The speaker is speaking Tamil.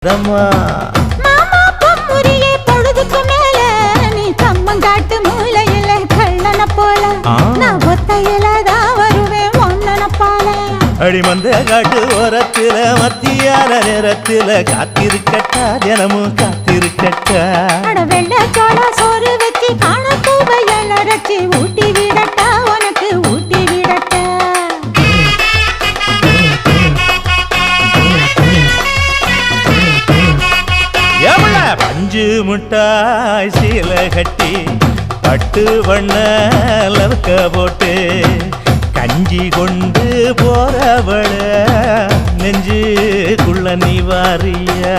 மாமா பொம்முரியே பொழுதுக்கு மேல நீ கம்மங்காட்டு மூலையில கள்ளன போல நான் ஒத்தையில தான் வருவேன் ஒன்னன போல அடிமந்த காட்டு ஓரத்துல மத்தியான நேரத்துல காத்திருக்கட்டா தினமும் காத்திருக்கட்டா வெள்ள சோள சோறு வச்சு காண பூவையல் அரைச்சி ஊட்டி விடட்டா உனக்கு ஊட்டி விடட்டா பஞ்சு முட்டாய் சீல கட்டி பட்டு வண்ண லவக்க போட்டு கஞ்சி கொண்டு போறவள நெஞ்சுக்குள்ள நீ வாரியா